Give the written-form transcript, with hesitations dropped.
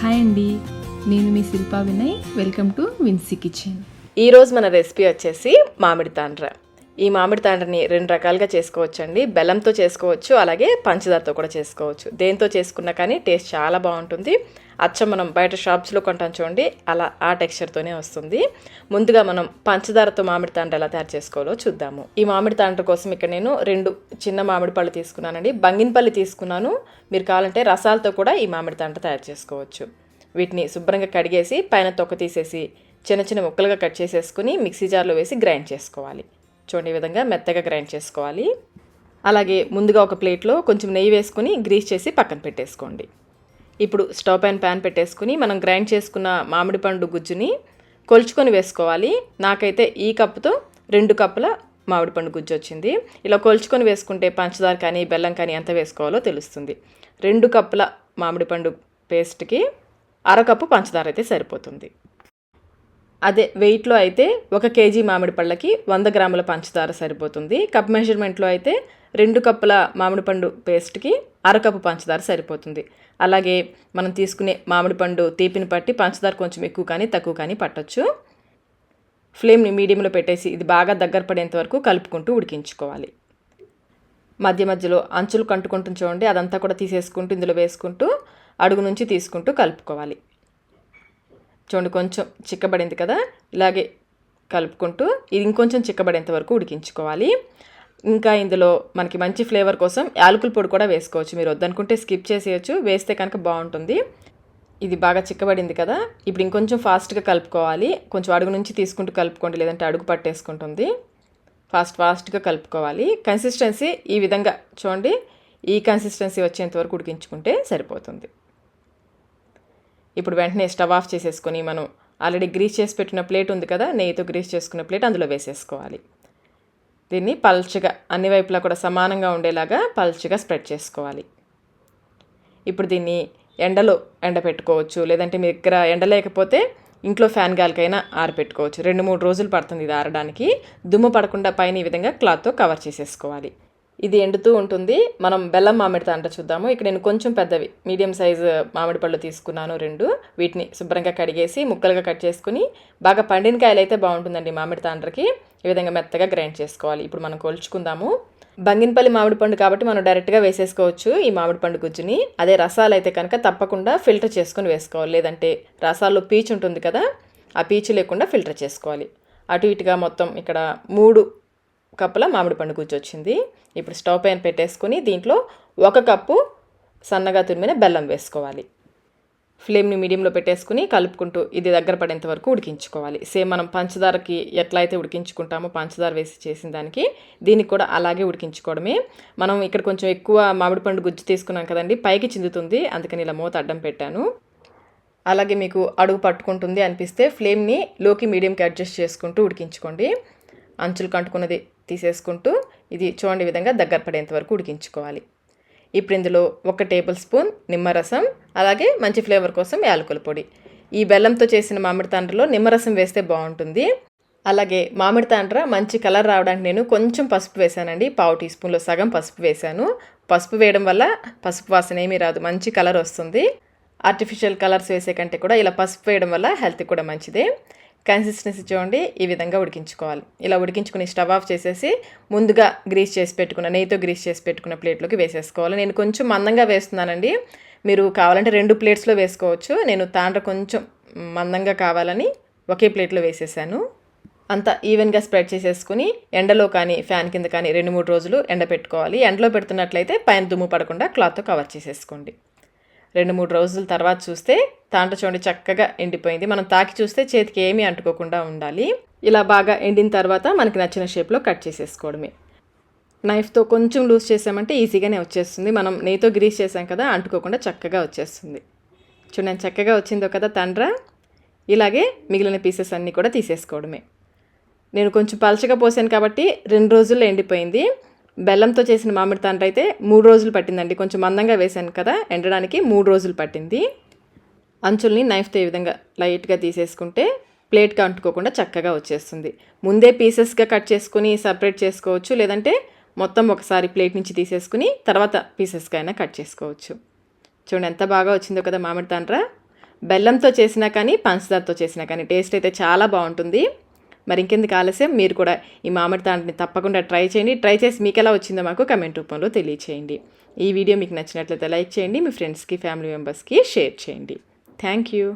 Hi అండి, నేను మీ Shilpa Vinay. Welcome to Vinsy kitchen. ఈరోజు మన రెసిపీ వచ్చేసి మామిడి తాండ్ర. ఈ మామిడి తాండ్రని రెండు రకాలుగా చేసుకోవచ్చండి. బెల్లంతో చేసుకోవచ్చు, అలాగే పంచదారతో కూడా చేసుకోవచ్చు. దేంతో చేసుకున్నా కానీ టేస్ట్ చాలా బాగుంటుంది. అచ్చం మనం బయట షాప్స్లో కొంటాం చూడండి, అలా ఆ టెక్స్చర్తోనే వస్తుంది. ముందుగా మనం పంచదారతో మామిడి తాండ్ర ఎలా తయారు చేసుకోవాలో చూద్దాము. ఈ మామిడి తాండ్ర కోసం ఇక్కడ నేను 2 చిన్న మామిడి పళ్ళు తీసుకున్నానండి. బంగినపల్లి తీసుకున్నాను. మీరు కావాలంటే రసాలతో కూడా ఈ మామిడి తాండ్ర తయారు చేసుకోవచ్చు. వీటిని శుభ్రంగా కడిగేసి పైన తొక్క తీసేసి చిన్న చిన్న ముక్కలుగా కట్ చేసేసుకుని మిక్సీ జార్లో వేసి గ్రైండ్ చేసుకోవాలి. చూడండి, ఈ విధంగా మెత్తగా గ్రైండ్ చేసుకోవాలి. అలాగే ముందుగా ఒక ప్లేట్లో కొంచెం నెయ్యి వేసుకుని గ్రీస్ చేసి పక్కన పెట్టేసుకోండి. ఇప్పుడు స్టవ్ పైన ప్యాన్ పెట్టేసుకుని మనం గ్రైండ్ చేసుకున్న మామిడి పండు గుజ్జుని కొలుచుకొని వేసుకోవాలి. నాకైతే ఈ కప్పుతో 2 కప్పుల మామిడి పండు గుజ్జు వచ్చింది. ఇలా కొలుచుకొని వేసుకుంటే పంచదార కానీ బెల్లం కానీ ఎంత వేసుకోవాలో తెలుస్తుంది. 2 కప్పుల మామిడి పండు పేస్ట్కి 1/2 కప్పు పంచదార అయితే సరిపోతుంది. అదే వెయిట్లో అయితే 1 కేజీ మామిడి పళ్ళకి 100 గ్రాముల పంచదార సరిపోతుంది. కప్ మెజర్మెంట్లో అయితే 2 కప్పుల మామిడి పండు పేస్ట్కి 1/2 కప్పు పంచదార సరిపోతుంది. అలాగే మనం తీసుకునే మామిడి పండు తీపిని బట్టి పంచదార కొంచెం ఎక్కువ కానీ తక్కువ కానీ పట్టొచ్చు. ఫ్లేమ్ని మీడియంలో పెట్టేసి ఇది బాగా దగ్గర పడేంత వరకు కలుపుకుంటూ ఉడికించుకోవాలి. మధ్య మధ్యలో అంచులు కంటుకుంటూ చూడండి, అదంతా కూడా తీసేసుకుంటూ ఇందులో వేసుకుంటూ అడుగు నుంచి తీసుకుంటూ కలుపుకోవాలి. చూడండి, కొంచెం చిక్కబడింది కదా, ఇలాగే కలుపుకుంటూ ఇది ఇంకొంచెం చిక్కబడేంత వరకు ఉడికించుకోవాలి. ఇంకా ఇందులో మనకి మంచి ఫ్లేవర్ కోసం యాలకుల పొడి కూడా వేసుకోవచ్చు. మీరు వద్దనుకుంటే స్కిప్ చేసేయచ్చు, వేస్తే కనుక బాగుంటుంది. ఇది బాగా చిక్కబడింది కదా, ఇప్పుడు ఇంకొంచెం ఫాస్ట్గా కలుపుకోవాలి. కొంచెం అడుగు నుంచి తీసుకుంటూ కలుపుకోండి, లేదంటే అడుగు పట్టేసుకుంటుంది. ఫాస్ట్గా కలుపుకోవాలి. కన్సిస్టెన్సీ ఈ విధంగా చూడండి, ఈ కన్సిస్టెన్సీ వచ్చేంత వరకు ఉడికించుకుంటే సరిపోతుంది. ఇప్పుడు వెంటనే స్టవ్ ఆఫ్ చేసేసుకొని మనం ఆల్రెడీ గ్రీస్ చేసి పెట్టిన ప్లేట్ ఉంది కదా, నెయ్యితో గ్రీస్ చేసుకున్న ప్లేట్ అందులో వేసేసుకోవాలి. దీన్ని పల్చగా అన్ని వైపులా కూడా సమానంగా ఉండేలాగా పల్చగా స్ప్రెడ్ చేసుకోవాలి. ఇప్పుడు దీన్ని ఎండలో ఎండపెట్టుకోవచ్చు, లేదంటే మీ దగ్గర ఎండ లేకపోతే ఇంట్లో ఫ్యాన్ గాలికైనా ఆరపెట్టుకోవచ్చు. 2-3 రోజులు పడుతుంది ఇది ఆరడానికి. దుమ్ము పడకుండా పైన ఈ విధంగా క్లాత్తో కవర్ చేసేసుకోవాలి. ఇది ఎండుతూ ఉంటుంది. మనం బెల్లం మామిడి తాండ్ర చూద్దాము. ఇక్కడ నేను కొంచెం పెద్దవి మీడియం సైజు మామిడి పళ్ళు తీసుకున్నాను 2. వీటిని శుభ్రంగా కడిగేసి ముక్కలుగా కట్ చేసుకుని బాగా పండిన కాయలు అయితే బాగుంటుందండి మామిడి తాండ్రకి. ఈ విధంగా మెత్తగా గ్రైండ్ చేసుకోవాలి. ఇప్పుడు మనం కొలుచుకుందాము. బంగినపల్లి మామిడి పండు కాబట్టి మనం డైరెక్ట్గా వేసేసుకోవచ్చు ఈ మామిడి పండు గుజ్జుని. అదే రసాలు అయితే కనుక తప్పకుండా ఫిల్టర్ చేసుకొని వేసుకోవాలి, లేదంటే రసాల్లో పీచు ఉంటుంది కదా, ఆ పీచు లేకుండా ఫిల్టర్ చేసుకోవాలి. అటు ఇటుగా మొత్తం ఇక్కడ 3 కప్పుల మామిడి పండు గుజ్జు వచ్చింది. ఇప్పుడు స్టవ్ పైన పెట్టేసుకుని దీంట్లో 1 కప్పు సన్నగా తురిమిన బెల్లం వేసుకోవాలి. ఫ్లేమ్ని మీడియంలో పెట్టేసుకుని కలుపుకుంటూ ఇది దగ్గర పడేంత వరకు ఉడికించుకోవాలి. సేమ్ మనం పంచదారకి ఎట్లా అయితే ఉడికించుకుంటామో పంచదార వేసి చేసిన దానికి దీనికి కూడా అలాగే ఉడికించుకోవడమే. మనం ఇక్కడ కొంచెం ఎక్కువ మామిడి పండు గుజ్జు తీసుకున్నాం కదండి, పైకి చిందుతుంది, అందుకని ఇలా మూత అడ్డం పెట్టాను. అలాగే మీకు అడుగు పట్టుకుంటుంది అనిపిస్తే ఫ్లేమ్ని లోకి మీడియంకి అడ్జస్ట్ చేసుకుంటూ ఉడికించుకోండి. అంచులు కంటుకున్నది తీసేసుకుంటూ ఇది చూడండి విధంగా దగ్గర పడేంత వరకు ఉడికించుకోవాలి. ఇప్పుడు ఇందులో 1 టేబుల్ స్పూన్ నిమ్మరసం, అలాగే మంచి ఫ్లేవర్ కోసం యాలకుల పొడి. ఈ బెల్లంతో చేసిన మామిడి తాండ్రలో నిమ్మరసం వేస్తే బాగుంటుంది. అలాగే మామిడి తాండ్ర మంచి కలర్ రావడానికి నేను కొంచెం పసుపు వేసానండి. 1/2 టీ స్పూన్లో సగం పసుపు వేసాను. పసుపు వేయడం వల్ల పసుపు వాసన ఏమీ రాదు, మంచి కలర్ వస్తుంది. ఆర్టిఫిషియల్ కలర్స్ వేసే కంటే కూడా ఇలా పసుపు వేయడం వల్ల హెల్త్కి కూడా మంచిదే. కన్సిస్టెన్సీ చూడండి, ఈ విధంగా ఉడికించుకోవాలి. ఇలా ఉడికించుకుని స్టవ్ ఆఫ్ చేసేసి ముందుగా గ్రీస్ చేసి పెట్టుకున్న నెయ్యితో గ్రీస్ చేసి పెట్టుకున్న ప్లేట్లోకి వేసేసుకోవాలి. నేను కొంచెం మందంగా వేస్తున్నానండి, మీరు కావాలంటే 2 ప్లేట్స్లో వేసుకోవచ్చు. నేను తాండ్ర కొంచెం మందంగా కావాలని ఒకే ప్లేట్లో వేసేసాను. అంతా ఈవెన్గా స్ప్రెడ్ చేసేసుకుని ఎండలో కానీ ఫ్యాన్ కింద కానీ 2-3 రోజులు ఎండ పెట్టుకోవాలి. ఎండలో పెడుతున్నట్లయితే పైన దుమ్ము పడకుండా క్లాత్తో కవర్ చేసేసుకోండి. 2-3 రోజుల తర్వాత చూస్తే తాండ్ర చూడండి చక్కగా ఎండిపోయింది. మనం తాకి చూస్తే చేతికి ఏమీ అంటుకోకుండా ఉండాలి. ఇలా బాగా ఎండిన తర్వాత మనకి నచ్చిన షేప్లో కట్ చేసేసుకోవడమే. నైఫ్తో కొంచెం లూజ్ చేసామంటే ఈజీగానే వచ్చేస్తుంది. మనం నెయ్యితో గ్రీస్ చేసాం కదా, అంటుకోకుండా చక్కగా వచ్చేస్తుంది. చూడండి చక్కగా వచ్చిందో కదా తాండ్ర. ఇలాగే మిగిలిన పీసెస్ అన్నీ కూడా తీసేసుకోవడమే. నేను కొంచెం పలచగా పోసాను కాబట్టి 2 రోజుల్లో ఎండిపోయింది. బెల్లంతో చేసిన మామిడి తాండ్ర అయితే 3 రోజులు పట్టిందండి. కొంచెం మందంగా వేసాను కదా, ఎండడానికి 3 రోజులు పట్టింది. అంచుల్ని నైఫ్తో ఈ విధంగా లైట్గా తీసేసుకుంటే ప్లేట్గా అంటుకోకుండా చక్కగా వచ్చేస్తుంది. ముందే పీసెస్గా కట్ చేసుకుని సపరేట్ చేసుకోవచ్చు, లేదంటే మొత్తం ఒకసారి ప్లేట్ నుంచి తీసేసుకుని తర్వాత పీసెస్గా అయినా కట్ చేసుకోవచ్చు. చూడండి ఎంత బాగా వచ్చిందో కదా మామిడి తాండ్ర. బెల్లంతో చేసినా కానీ పంచదారతో చేసినా కానీ టేస్ట్ అయితే చాలా బాగుంటుంది. మరి ఇంకెందుకు ఆలస్యం, మీరు కూడా ఈ మామిడి తాండ్రని తప్పకుండా ట్రై చేయండి. ట్రై చేసి మీకు ఎలా వచ్చిందో మాకు కమెంట్ రూపంలో తెలియచేయండి. ఈ వీడియో మీకు నచ్చినట్లయితే లైక్ చేయండి, మీ ఫ్రెండ్స్కి ఫ్యామిలీ మెంబర్స్కి షేర్ చేయండి. Thank you.